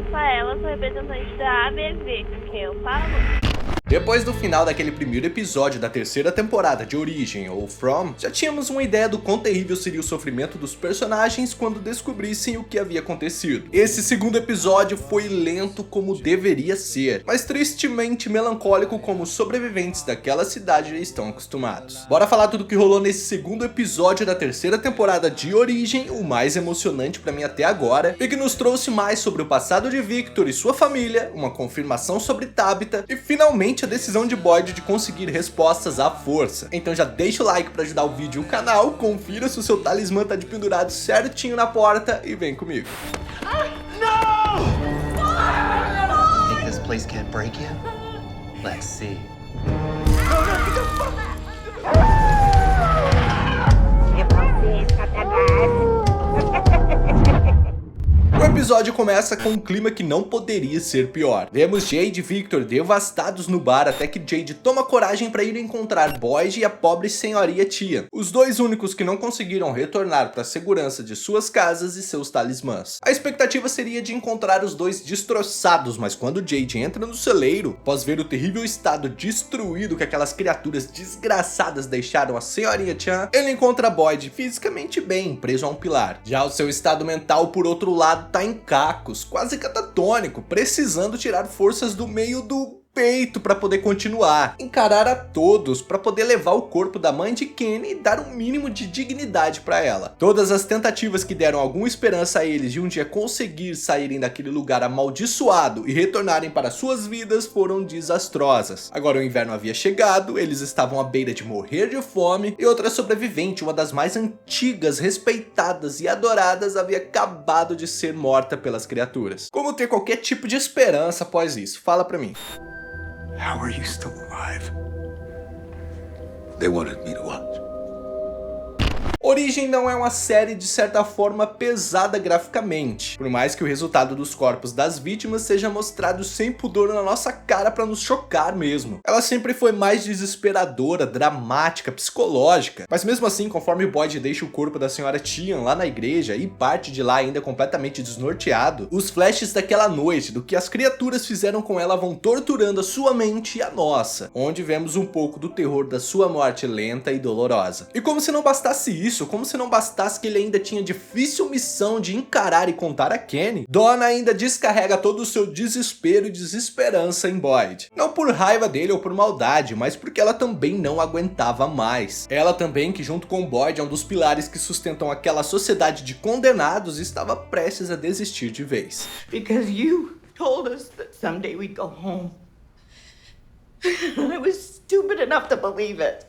Rafaela, sou representante da ABV, com quem eu falo? Depois do final daquele primeiro episódio da terceira temporada de Origem, ou From, já tínhamos uma ideia do quão terrível seria o sofrimento dos personagens quando descobrissem o que havia acontecido. Esse segundo episódio foi lento como deveria ser, mas tristemente melancólico como os sobreviventes daquela cidade já estão acostumados. Bora falar tudo o que rolou nesse segundo episódio da terceira temporada de Origem, o mais emocionante pra mim até agora, e que nos trouxe mais sobre o passado de Victor e sua família, uma confirmação sobre Tabitha e finalmente a decisão de Boyd de conseguir respostas à força. Então já deixa o like para ajudar o vídeo e o canal, confira se o seu talismã tá de pendurado certinho na porta e vem comigo. Think this place can't break you? Let's see. É você, Satanás. O episódio começa com um clima que não poderia ser pior. Vemos Jade e Victor devastados no bar até que Jade toma coragem para ir encontrar Boyd e a pobre senhoria Tia, os dois únicos que não conseguiram retornar para a segurança de suas casas e seus talismãs. A expectativa seria de encontrar os dois destroçados, mas quando Jade entra no celeiro, após ver o terrível estado destruído que aquelas criaturas desgraçadas deixaram a senhorinha Chan, ele encontra Boyd fisicamente bem, preso a um pilar. Já o seu estado mental, por outro lado, tá em cacos, quase catatônico, precisando tirar forças do meio do peito para poder continuar, encarar a todos para poder levar o corpo da mãe de Kenny e dar um mínimo de dignidade para ela. Todas as tentativas que deram alguma esperança a eles de um dia conseguir saírem daquele lugar amaldiçoado e retornarem para suas vidas foram desastrosas. Agora o inverno havia chegado, eles estavam à beira de morrer de fome e outra sobrevivente, uma das mais antigas, respeitadas e adoradas, havia acabado de ser morta pelas criaturas. Como ter qualquer tipo de esperança após isso? Fala pra mim. How are you still alive? They wanted me to watch. Origem não é uma série de certa forma pesada graficamente, por mais que o resultado dos corpos das vítimas seja mostrado sem pudor na nossa cara para nos chocar mesmo. Ela sempre foi mais desesperadora, dramática, psicológica, mas mesmo assim, conforme Boyd deixa o corpo da senhora Tian lá na igreja e parte de lá ainda completamente desnorteado, os flashes daquela noite, do que as criaturas fizeram com ela, vão torturando a sua mente e a nossa, onde vemos um pouco do terror da sua morte lenta e dolorosa. E como se não bastasse isso, como se não bastasse que ele ainda tinha a difícil missão de encarar e contar a Kenny, Donna ainda descarrega todo o seu desespero e desesperança em Boyd. Não por raiva dele ou por maldade, mas porque ela também não aguentava mais. Ela também, que junto com Boyd é um dos pilares que sustentam aquela sociedade de condenados, estava prestes a desistir de vez. Because you told us that someday we'd go home. I was stupid enough to believe it.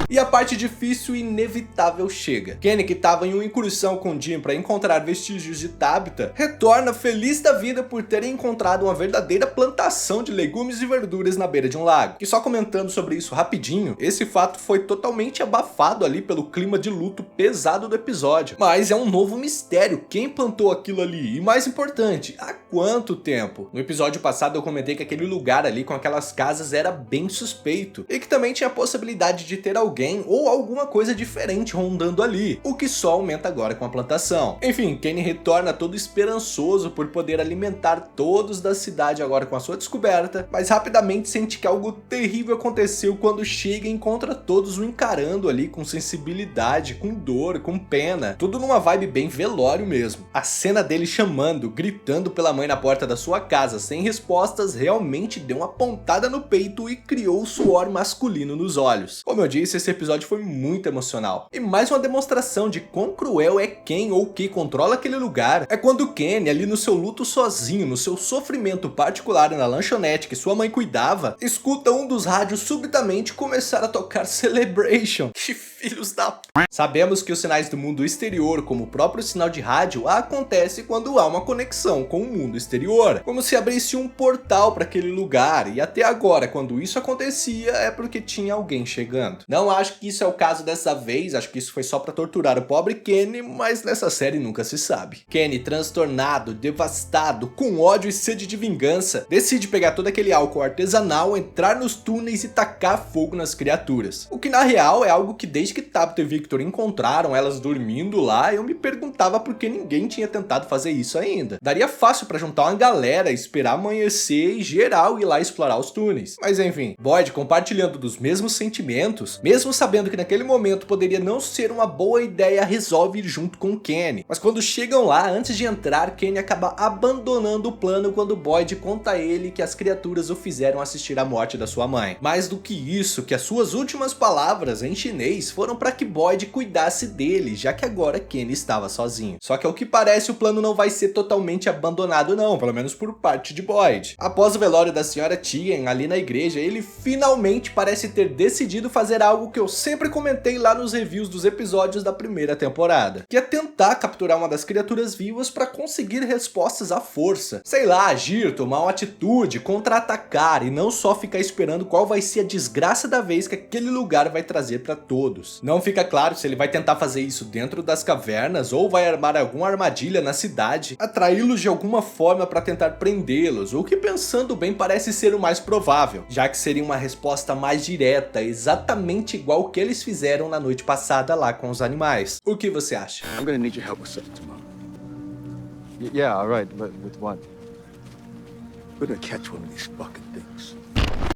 E a parte difícil e inevitável chega. Kenny, que estava em uma incursão com Jim para encontrar vestígios de Tabitha, retorna feliz da vida por ter encontrado uma verdadeira plantação de legumes e verduras na beira de um lago. E só comentando sobre isso rapidinho, esse fato foi totalmente abafado ali pelo clima de luto pesado do episódio. Mas é um novo mistério, quem plantou aquilo ali? E mais importante, há quanto tempo? No episódio passado eu comentei que aquele lugar ali com aquelas casas era bem suspeito, e que também tinha a possibilidade de ter alguém ou alguma coisa diferente rondando ali, o que só aumenta agora com a plantação. Enfim, Kenny retorna todo esperançoso por poder alimentar todos da cidade agora com a sua descoberta, mas rapidamente sente que algo terrível aconteceu quando chega e encontra todos o encarando ali com sensibilidade, com dor, com pena, tudo numa vibe bem velório mesmo. A cena dele chamando, gritando pela mãe na porta da sua casa sem respostas realmente deu uma pontada no peito e criou suor masculino nos olhos. Como eu disse, esse episódio foi muito emocional. E mais uma demonstração de quão cruel é quem ou que controla aquele lugar é quando Kenny, ali no seu luto sozinho, no seu sofrimento particular na lanchonete que sua mãe cuidava, escuta um dos rádios subitamente começar a tocar Celebration. Que filhos da p... Sabemos que os sinais do mundo exterior, como o próprio sinal de rádio, acontece quando há uma conexão com o mundo exterior, como se abrisse um portal para aquele lugar, e até agora, quando isso acontecia, é porque tinha alguém chegando. Não há acho que isso é o caso dessa vez, acho que isso foi só pra torturar o pobre Kenny, mas nessa série nunca se sabe. Kenny, transtornado, devastado, com ódio e sede de vingança, decide pegar todo aquele álcool artesanal, entrar nos túneis e tacar fogo nas criaturas. O que na real é algo que desde que Tabitha e Victor encontraram elas dormindo lá, eu me perguntava por que ninguém tinha tentado fazer isso ainda. Daria fácil pra juntar uma galera, esperar amanhecer e geral ir lá explorar os túneis. Mas enfim, Boyd, compartilhando dos mesmos sentimentos, mesmo sabendo que naquele momento poderia não ser uma boa ideia, resolve ir junto com Kenny. Mas quando chegam lá, antes de entrar, Kenny acaba abandonando o plano quando Boyd conta a ele que as criaturas o fizeram assistir à morte da sua mãe. Mais do que isso, que as suas últimas palavras em chinês foram para que Boyd cuidasse dele, já que agora Kenny estava sozinho. Só que ao que parece o plano não vai ser totalmente abandonado não, pelo menos por parte de Boyd. Após o velório da senhora Tien ali na igreja, ele finalmente parece ter decidido fazer algo que eu sempre comentei lá nos reviews dos episódios da primeira temporada, que é tentar capturar uma das criaturas vivas para conseguir respostas à força. Sei lá, agir, tomar uma atitude, contra-atacar e não só ficar esperando qual vai ser a desgraça da vez que aquele lugar vai trazer para todos. Não fica claro se ele vai tentar fazer isso dentro das cavernas ou vai armar alguma armadilha na cidade, atraí-los de alguma forma para tentar prendê-los, o que pensando bem parece ser o mais provável, já que seria uma resposta mais direta, exatamente igual o que eles fizeram na noite passada lá com os animais. O que você acha? I'm gonna need your help with something tomorrow. Yeah, all right, but with what? We're gonna catch one of these fucking things.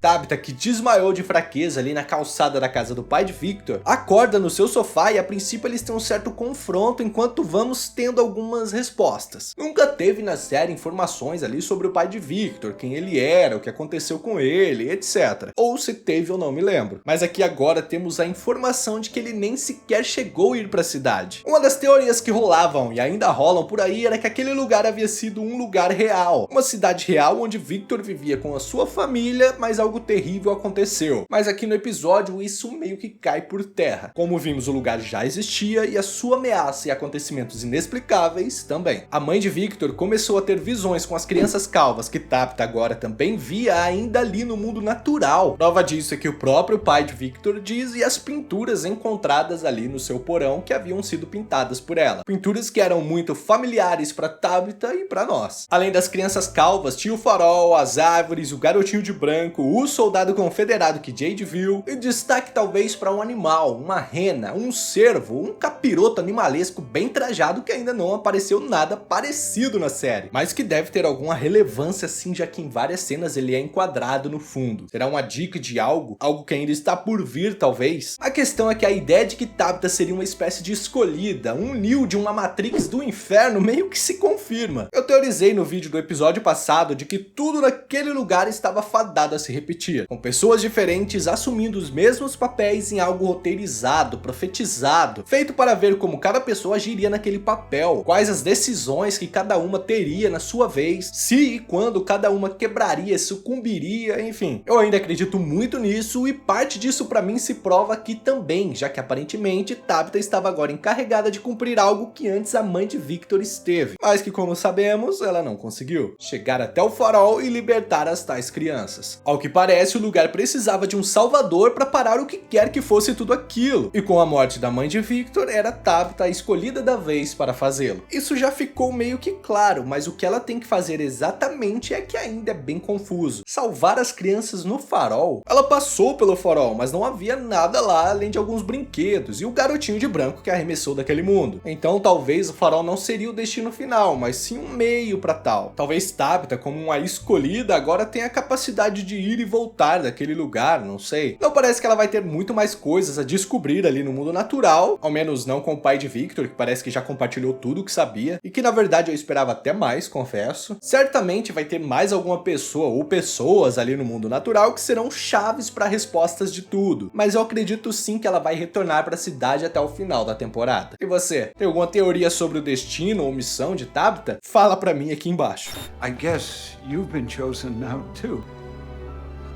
Tabitha, que desmaiou de fraqueza ali na calçada da casa do pai de Victor, acorda no seu sofá e a princípio eles têm um certo confronto enquanto vamos tendo algumas respostas. Nunca teve na série informações ali sobre o pai de Victor, quem ele era, o que aconteceu com ele, etc. Ou se teve eu não me lembro. Mas aqui agora temos a informação de que ele nem sequer chegou a ir para a cidade. Uma das teorias que rolavam e ainda rolam por aí era que aquele lugar havia sido um lugar real, uma cidade real onde Victor vivia com a sua família, mas algo terrível aconteceu. Mas aqui no episódio isso meio que cai por terra. Como vimos, o lugar já existia e a sua ameaça e acontecimentos inexplicáveis também. A mãe de Victor começou a ter visões com as crianças calvas que Tabitha agora também via ainda ali no mundo natural. Prova disso é que o próprio pai de Victor diz e as pinturas encontradas ali no seu porão que haviam sido pintadas por ela. Pinturas que eram muito familiares para Tabitha e para nós. Além das crianças calvas, tinha o farol, as árvores, o garotinho de branco, o soldado confederado que Jade viu, e destaque talvez para um animal, uma rena, um cervo, um capiroto animalesco bem trajado que ainda não apareceu nada parecido na série, mas que deve ter alguma relevância sim, já que em várias cenas ele é enquadrado no fundo. Será uma dica de algo que ainda está por vir talvez? A questão é que a ideia de que Tabitha seria uma espécie de escolhida, um Neo de uma Matrix do inferno meio que se confirma. Eu teorizei no vídeo do episódio passado de que tudo naquele lugar estava fadado a se repetir, com pessoas diferentes assumindo os mesmos papéis em algo roteirizado, profetizado, feito para ver como cada pessoa agiria naquele papel, quais as decisões que cada uma teria na sua vez, se e quando cada uma quebraria, sucumbiria, enfim. Eu ainda acredito muito nisso e parte disso para mim se prova aqui também, já que aparentemente Tabitha estava agora encarregada de cumprir algo que antes a mãe de Victor esteve, mas que como sabemos, ela não conseguiu. Chegar até o farol e libertar as tais crianças. Ao que parece, o lugar precisava de um salvador para parar o que quer que fosse tudo aquilo, e com a morte da mãe de Victor, era Tabitha a escolhida da vez para fazê-lo. Isso já ficou meio que claro, mas o que ela tem que fazer exatamente é que ainda é bem confuso. Salvar as crianças no farol? Ela passou pelo farol, mas não havia nada lá além de alguns brinquedos e o garotinho de branco que arremessou daquele mundo. Então talvez o farol não seria o destino final, mas sim um meio para tal. Talvez Tabitha, como uma escolhida, agora tenha a capacidade de ir e voltar daquele lugar, não sei. Não parece que ela vai ter muito mais coisas a descobrir ali no mundo natural, ao menos não com o pai de Victor, que parece que já compartilhou tudo o que sabia, e que na verdade eu esperava até mais, confesso. Certamente vai ter mais alguma pessoa ou pessoas ali no mundo natural que serão chaves para respostas de tudo, mas eu acredito sim que ela vai retornar para a cidade até o final da temporada. E você, tem alguma teoria sobre o destino ou missão de Tabitha? Fala pra mim aqui embaixo. I guess you've been chosen now too.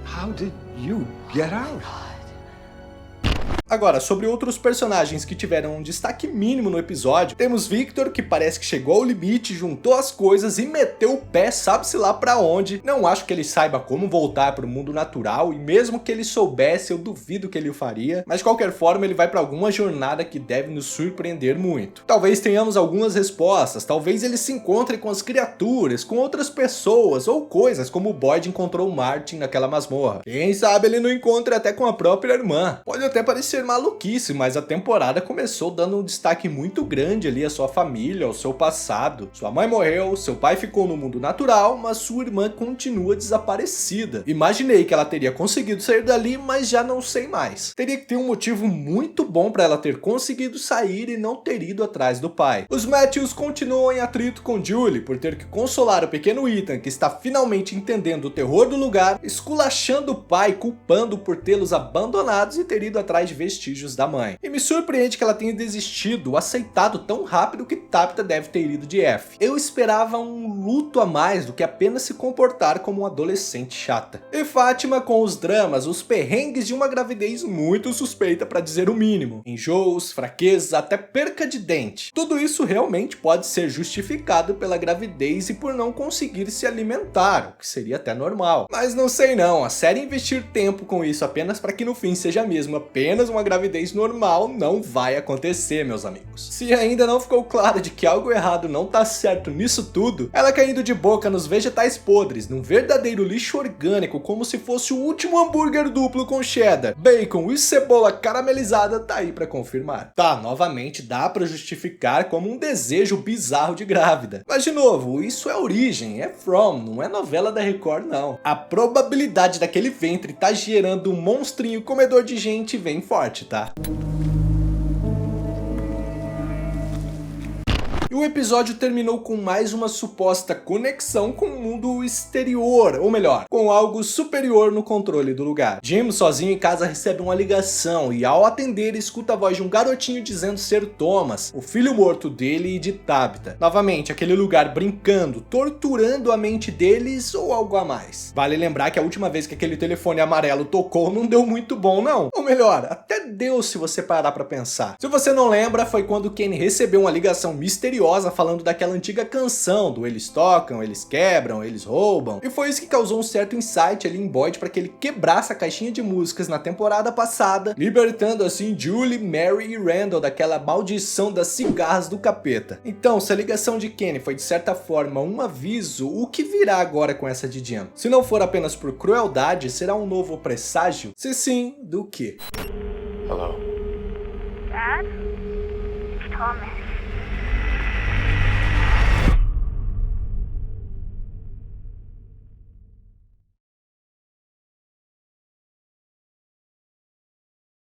How did you get out? Agora, sobre outros personagens que tiveram um destaque mínimo no episódio, temos Victor, que parece que chegou ao limite, juntou as coisas e meteu o pé sabe-se lá pra onde. Não acho que ele saiba como voltar pro mundo natural, e mesmo que ele soubesse, eu duvido que ele o faria, mas de qualquer forma ele vai pra alguma jornada que deve nos surpreender muito. Talvez tenhamos algumas respostas, talvez ele se encontre com as criaturas, com outras pessoas ou coisas, como o Boyd encontrou o Martin naquela masmorra. Quem sabe ele não encontre até com a própria irmã. Pode até parecer maluquice, mas a temporada começou dando um destaque muito grande ali à sua família, ao seu passado. Sua mãe morreu, seu pai ficou no mundo natural, mas sua irmã continua desaparecida. Imaginei que ela teria conseguido sair dali, mas já não sei mais. Teria que ter um motivo muito bom para ela ter conseguido sair e não ter ido atrás do pai. Os Matthews continuam em atrito com Julie por ter que consolar o pequeno Ethan, que está finalmente entendendo o terror do lugar, esculachando o pai, culpando por tê-los abandonados e ter ido atrás de vestígios da mãe. E me surpreende que ela tenha desistido, aceitado tão rápido que Tabitha deve ter ido de F. Eu esperava um luto a mais do que apenas se comportar como uma adolescente chata. E Fátima com os dramas, os perrengues de uma gravidez muito suspeita para dizer o mínimo. Enjoos, fraquezas, até perca de dente. Tudo isso realmente pode ser justificado pela gravidez e por não conseguir se alimentar, o que seria até normal. Mas não sei não, a série investir tempo com isso apenas para que no fim seja mesmo apenas uma gravidez normal não vai acontecer, meus amigos. Se ainda não ficou claro de que algo errado não tá certo nisso tudo, ela caindo de boca nos vegetais podres, num verdadeiro lixo orgânico, como se fosse o último hambúrguer duplo com cheddar, bacon e cebola caramelizada, tá aí pra confirmar. Tá, novamente dá pra justificar como um desejo bizarro de grávida. Mas de novo, isso é origem, é From, não é novela da Record não. A probabilidade daquele ventre tá gerando um monstrinho comedor de gente vem forte, tá? E o episódio terminou com mais uma suposta conexão com o mundo exterior, ou melhor, com algo superior no controle do lugar. Jim, sozinho em casa, recebe uma ligação e ao atender escuta a voz de um garotinho dizendo ser Thomas, o filho morto dele e de Tabitha. Novamente, aquele lugar brincando, torturando a mente deles ou algo a mais. Vale lembrar que a última vez que aquele telefone amarelo tocou não deu muito bom não. Ou melhor, até deu se você parar pra pensar. Se você não lembra, foi quando Kenny recebeu uma ligação misteriosa falando daquela antiga canção do eles tocam, eles quebram, eles roubam. E foi isso que causou um certo insight ali em Boyd para que ele quebrasse a caixinha de músicas na temporada passada, libertando assim Julie, Mary e Randall daquela maldição das cigarras do capeta. Então, se a ligação de Kenny foi de certa forma um aviso, o que virá agora com essa de Jim? Se não for apenas por crueldade, será um novo presságio? Se sim, do quê? Hello. Dad? It's Thomas.